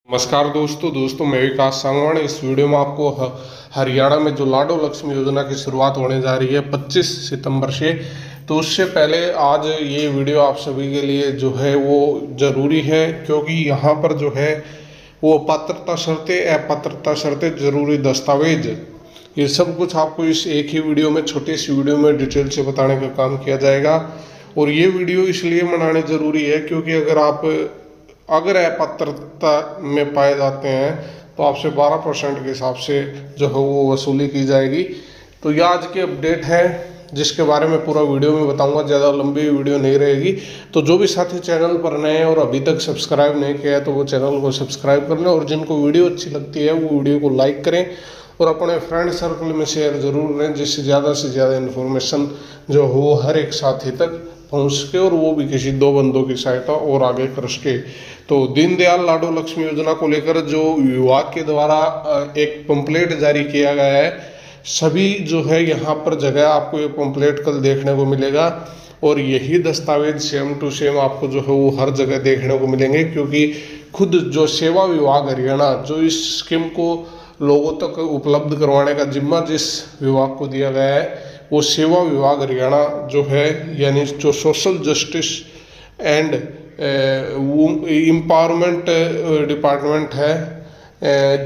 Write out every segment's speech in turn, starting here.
नमस्कार दोस्तों मैं विकास सांगवान। इस वीडियो में आपको हरियाणा में जो लाडो लक्ष्मी योजना की शुरुआत होने जा रही है 25 सितंबर से, तो उससे पहले आज ये वीडियो आप सभी के लिए जो है वो ज़रूरी है, क्योंकि यहाँ पर जो है वो पात्रता शर्तें, अपात्रता शर्तें, ज़रूरी दस्तावेज, ये सब कुछ आपको इस एक ही वीडियो में, छोटी सी वीडियो में डिटेल से बताने का काम किया जाएगा। और ये वीडियो इसलिए बनाने ज़रूरी है क्योंकि अगर अपात्रता में पाए जाते हैं तो आपसे 12% के हिसाब से जो है वो वसूली की जाएगी। तो यह आज की अपडेट है जिसके बारे में पूरा वीडियो में बताऊंगा, ज़्यादा लंबी वीडियो नहीं रहेगी। तो जो भी साथी चैनल पर नए हैं और अभी तक सब्सक्राइब नहीं किया है तो वो चैनल को सब्सक्राइब कर लें, और जिनको वीडियो अच्छी लगती है वो वीडियो को लाइक करें और अपने फ्रेंड सर्कल में शेयर जरूर करें, जिससे ज़्यादा इन्फॉर्मेशन जो हो हर एक साथी तक पहुँच सके और वो भी किसी दो बंदों की सहायता और आगे कर सके। तो दीनदयाल लाडो लक्ष्मी योजना को लेकर जो विभाग के द्वारा एक पंपलेट जारी किया गया है, सभी जो है यहाँ पर जगह आपको ये पंपलेट कल देखने को मिलेगा, और यही दस्तावेज सेम टू सेम आपको जो है वो हर जगह देखने को मिलेंगे, क्योंकि खुद जो सेवा विभाग हरियाणा जो इस स्कीम को लोगों तक उपलब्ध करवाने का जिम्मा जिस विभाग को दिया गया है वो सेवा विभाग हरियाणा जो है, यानी जो social justice and empowerment department है,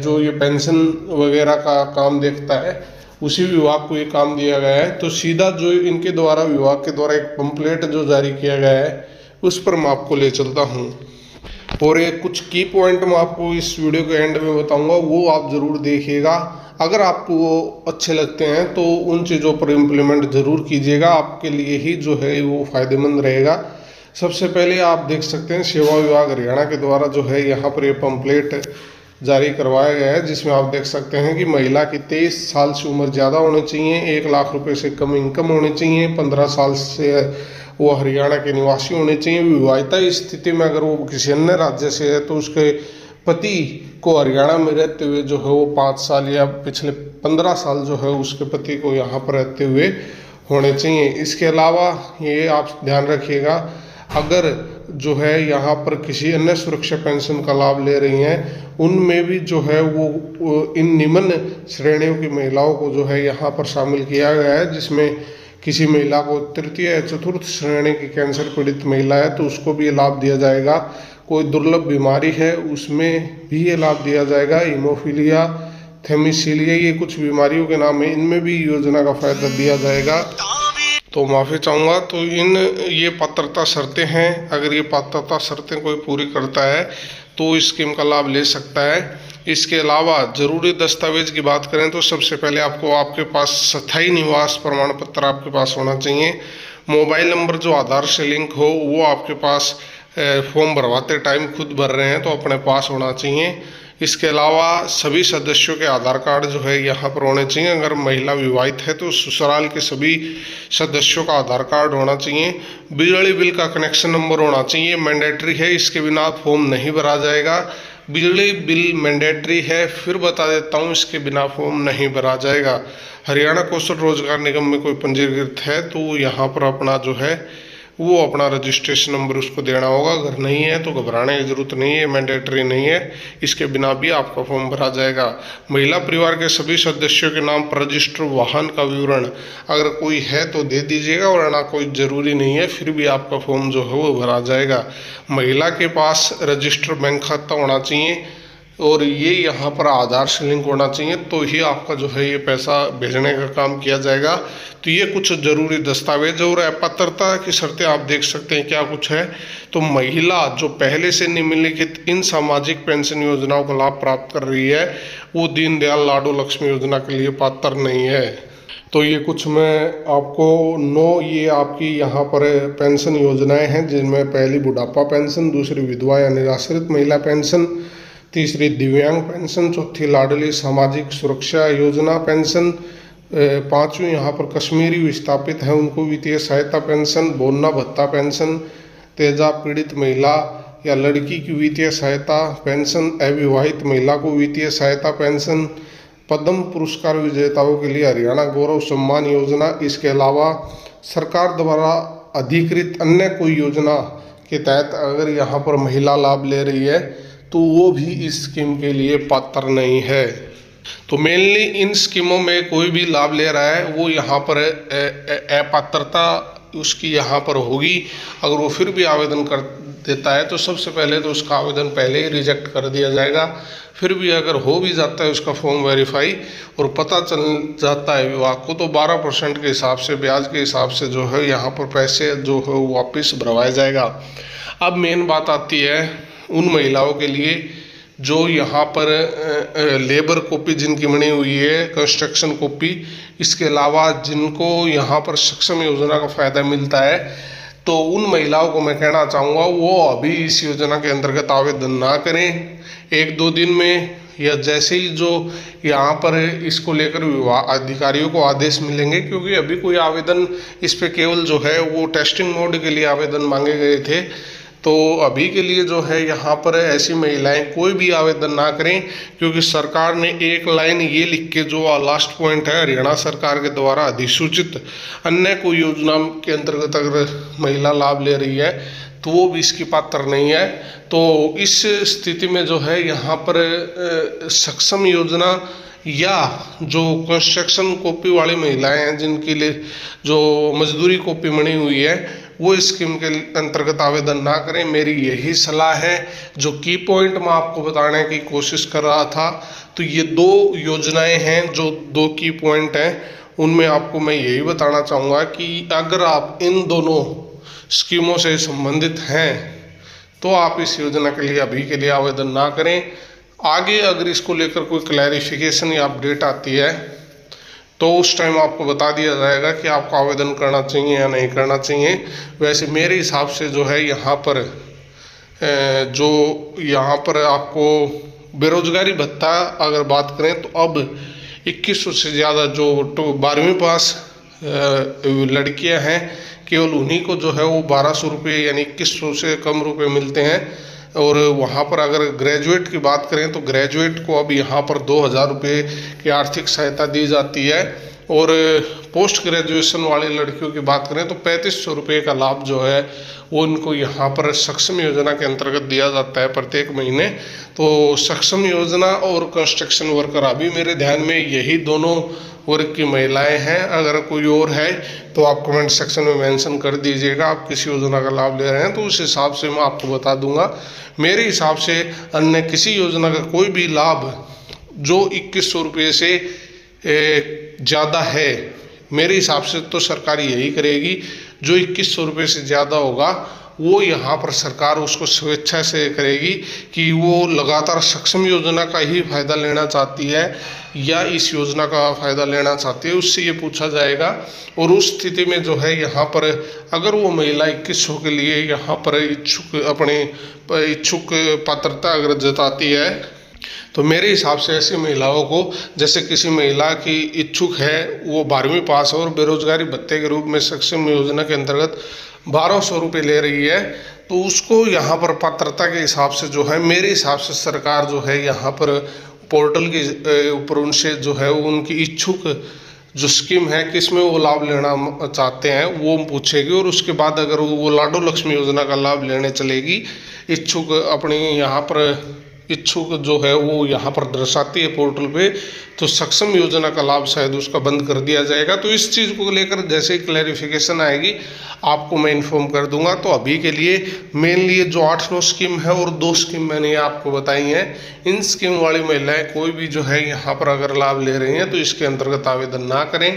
जो ये पेंशन वगैरह का काम देखता है, उसी विभाग को ये काम दिया गया है। तो सीधा जो इनके द्वारा विभाग के द्वारा एक पंपलेट जो जारी किया गया है उस पर मैं आपको ले चलता हूँ, और ये कुछ की पॉइंट मैं आपको इस वीडियो के एंड में बताऊंगा, वो आप ज़रूर देखिएगा। अगर आपको वो अच्छे लगते हैं तो उन चीज़ों पर इम्प्लीमेंट ज़रूर कीजिएगा, आपके लिए ही जो है वो फ़ायदेमंद रहेगा। सबसे पहले आप देख सकते हैं सेवा विभाग हरियाणा के द्वारा जो है यहाँ पर ये पंपलेट जारी करवाया गया है, जिसमें आप देख सकते हैं कि महिला की 23 साल से उम्र ज़्यादा होनी चाहिए, 1 लाख रुपए से कम इनकम होनी चाहिए, 15 साल से वो हरियाणा के निवासी होने चाहिए। विवाहिता स्थिति में अगर वो किसी अन्य राज्य से है तो उसके पति को हरियाणा में रहते हुए जो है वो 5 साल या पिछले 15 साल जो है उसके पति को यहाँ पर रहते हुए होने चाहिए। इसके अलावा ये आप ध्यान रखिएगा, अगर जो है यहाँ पर किसी अन्य सुरक्षा पेंशन का लाभ ले रही हैं उनमें भी जो है वो इन निम्न श्रेणियों की महिलाओं को जो है यहाँ पर शामिल किया गया है, जिसमें किसी महिला को तृतीय या चतुर्थ श्रेणी की कैंसर पीड़ित महिला है तो उसको भी ये लाभ दिया जाएगा। कोई दुर्लभ बीमारी है उसमें भी ये लाभ दिया जाएगा। हीमोफीलिया, थैलेसीमिया, ये कुछ बीमारियों के नाम है, इनमें भी योजना का फायदा दिया जाएगा। तो माफ़ी चाहूँगा, तो ये पात्रता शर्तें हैं, अगर ये पात्रता शर्तें कोई पूरी करता है तो इस स्कीम का लाभ ले सकता है। इसके अलावा ज़रूरी दस्तावेज की बात करें तो सबसे पहले आपके पास स्थायी निवास प्रमाण पत्र आपके पास होना चाहिए। मोबाइल नंबर जो आधार से लिंक हो वो आपके पास फॉर्म भरवाते टाइम खुद भर रहे हैं तो अपने पास होना चाहिए। इसके अलावा सभी सदस्यों के आधार कार्ड जो है यहाँ पर होने चाहिए। अगर महिला विवाहित है तो ससुराल के सभी सदस्यों का आधार कार्ड होना चाहिए। बिजली बिल का कनेक्शन नंबर होना चाहिए, मैंडेटरी है, इसके बिना फॉर्म नहीं भरा जाएगा। बिजली बिल मैंडेटरी है, फिर बता देता हूँ, इसके बिना फॉर्म नहीं भरा जाएगा। हरियाणा कौशल रोजगार निगम में कोई पंजीकृत है तो यहाँ पर अपना जो है वो अपना रजिस्ट्रेशन नंबर उसको देना होगा। अगर नहीं है तो घबराने की जरूरत नहीं है, मैंडेटरी नहीं है, इसके बिना भी आपका फॉर्म भरा जाएगा। महिला परिवार के सभी सदस्यों के नाम पर रजिस्टर वाहन का विवरण अगर कोई है तो दे दीजिएगा, वरना कोई ज़रूरी नहीं है, फिर भी आपका फॉर्म जो है वो भरा जाएगा। महिला के पास रजिस्टर बैंक खाता होना चाहिए और ये यहाँ पर आधार से लिंक होना चाहिए, तो ही आपका जो है ये पैसा भेजने का काम किया जाएगा। तो ये कुछ ज़रूरी दस्तावेज और अपात्रता की शर्तें आप देख सकते हैं क्या कुछ है। तो महिला जो पहले से निम्नलिखित इन सामाजिक पेंशन योजनाओं का लाभ प्राप्त कर रही है वो दीनदयाल लाडो लक्ष्मी योजना के लिए पात्र नहीं है। तो ये कुछ मैं आपको ये आपकी यहाँ पर पेंशन योजनाएँ हैं, जिनमें पहली बुढ़ापा पेंशन, दूसरी विधवा या निराश्रित महिला पेंशन, तीसरी दिव्यांग पेंशन, चौथी लाडली सामाजिक सुरक्षा योजना पेंशन, पांचवी यहाँ पर कश्मीरी विस्थापित हैं उनको वित्तीय सहायता पेंशन, बोन्ना भत्ता पेंशन, तेजाब पीड़ित महिला या लड़की की वित्तीय सहायता पेंशन, अविवाहित महिला को वित्तीय सहायता पेंशन, पद्म पुरस्कार विजेताओं के लिए हरियाणा गौरव सम्मान योजना। इसके अलावा सरकार द्वारा अधिकृत अन्य कोई योजना के तहत अगर यहाँ पर महिला लाभ ले रही है तो वो भी इस स्कीम के लिए पात्र नहीं है। तो मेनली इन स्कीमों में कोई भी लाभ ले रहा है वो यहाँ पर अपात्रता उसकी यहाँ पर होगी। अगर वो फिर भी आवेदन कर देता है तो सबसे पहले तो उसका आवेदन पहले ही रिजेक्ट कर दिया जाएगा। फिर भी अगर हो भी जाता है उसका फॉर्म वेरीफाई और पता चल जाता है विभाग को, तो 12% के हिसाब से, ब्याज के हिसाब से जो है यहाँ पर पैसे जो है वो वापस भरवाया जाएगा। अब मेन बात आती है उन महिलाओं के लिए जो यहाँ पर लेबर कॉपी जिनकी बनी हुई है, कंस्ट्रक्शन कॉपी, इसके अलावा जिनको यहाँ पर सक्षम योजना का फ़ायदा मिलता है, तो उन महिलाओं को मैं कहना चाहूँगा वो अभी इस योजना के अंतर्गत आवेदन ना करें। 1-2 दिन में या जैसे ही जो यहाँ पर इसको लेकर विभाग अधिकारियों को आदेश मिलेंगे, क्योंकि अभी कोई आवेदन इस पे केवल जो है वो टेस्टिंग मोड के लिए आवेदन मांगे गए थे। तो अभी के लिए जो है यहाँ पर ऐसी महिलाएं कोई भी आवेदन ना करें, क्योंकि सरकार ने एक लाइन ये लिख के, जो लास्ट पॉइंट है, हरियाणा सरकार के द्वारा अधिसूचित अन्य कोई योजना के अंतर्गत अगर महिला लाभ ले रही है तो वो भी इसकी पात्र नहीं है। तो इस स्थिति में जो है यहाँ पर सक्षम योजना या जो कंस्ट्रक्शन कॉपी वाली महिलाएं हैं जिनके लिए जो मजदूरी कॉपी बनी हुई है, वो इस स्कीम के अंतर्गत आवेदन ना करें। मेरी यही सलाह है। जो की पॉइंट मैं आपको बताने की कोशिश कर रहा था, तो ये 2 योजनाएं हैं, जो 2 की पॉइंट हैं, उनमें आपको मैं यही बताना चाहूँगा कि अगर आप इन दोनों स्कीमों से संबंधित हैं तो आप इस योजना के लिए अभी के लिए आवेदन ना करें। आगे अगर इसको लेकर कोई क्लैरिफिकेशन या अपडेट आती है तो उस टाइम आपको बता दिया जाएगा कि आपको आवेदन करना चाहिए या नहीं करना चाहिए। वैसे मेरे हिसाब से जो है यहाँ पर आपको बेरोजगारी भत्ता अगर बात करें तो अब 2100 से ज़्यादा जो 12वीं पास लड़कियां हैं, केवल उन्हीं को जो है वो 1200 रुपये यानी 2100 से कम रुपए मिलते हैं। और वहाँ पर अगर ग्रेजुएट की बात करें तो ग्रेजुएट को अब यहाँ पर 2000 रुपये की आर्थिक सहायता दी जाती है। और पोस्ट ग्रेजुएशन वाली लड़कियों की बात करें तो 3500 रुपये का लाभ जो है वो उनको यहाँ पर सक्षम योजना के अंतर्गत दिया जाता है प्रत्येक महीने। तो सक्षम योजना और कंस्ट्रक्शन वर्कर अभी मेरे ध्यान में यही दोनों वर्ग की महिलाएं हैं। अगर कोई और है तो आप कमेंट सेक्शन में मेंशन कर दीजिएगा आप किस योजना का लाभ ले रहे हैं, तो उस हिसाब से मैं आपको बता दूंगा। मेरे हिसाब से अन्य किसी योजना का कोई भी लाभ जो 2100 रुपये से ज़्यादा है, मेरे हिसाब से तो सरकार यही करेगी। जो 2100 रुपये से ज़्यादा होगा वो यहाँ पर सरकार उसको स्वेच्छा से करेगी कि वो लगातार सक्षम योजना का ही फायदा लेना चाहती है या इस योजना का फायदा लेना चाहती है, उससे ये पूछा जाएगा। और उस स्थिति में जो है यहाँ पर अगर वो महिला 2100 के लिए यहाँ पर इच्छुक पात्रता अगर जताती है, तो मेरे हिसाब से ऐसी महिलाओं को, जैसे किसी महिला की इच्छुक है वो 12वीं पास और बेरोजगारी भत्ते के रूप में सक्षम योजना के अंतर्गत 1200 रुपये ले रही है, तो उसको यहाँ पर पात्रता के हिसाब से जो है मेरे हिसाब से सरकार जो है यहाँ पर पोर्टल के ऊपर उनसे जो है उनकी इच्छुक जो स्कीम है किसमें वो लाभ लेना चाहते हैं वो पूछेगी। और उसके बाद अगर वो लाडो लक्ष्मी योजना का लाभ लेने चलेगी, इच्छुक अपनी यहाँ पर इच्छुक जो है वो यहाँ पर दर्शाती है पोर्टल पे, तो सक्षम योजना का लाभ शायद उसका बंद कर दिया जाएगा। तो इस चीज़ को लेकर जैसे ही क्लैरिफिकेशन आएगी आपको मैं इन्फॉर्म कर दूंगा। तो अभी के लिए मेनली जो 8-9 स्कीम है और 2 स्कीम मैंने आपको बताई हैं, इन स्कीम वाली महिलाएं कोई भी जो है यहाँ पर अगर लाभ ले रही हैं तो इसके अंतर्गत आवेदन ना करें।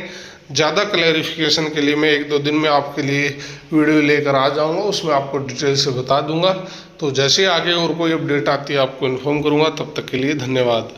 ज़्यादा क्लैरिफिकेशन के लिए मैं 1-2 दिन में आपके लिए वीडियो लेकर आ जाऊंगा, उसमें आपको डिटेल से बता दूंगा। तो जैसे आगे और कोई अपडेट आती है आपको इन्फॉर्म करूंगा। तब तक के लिए धन्यवाद।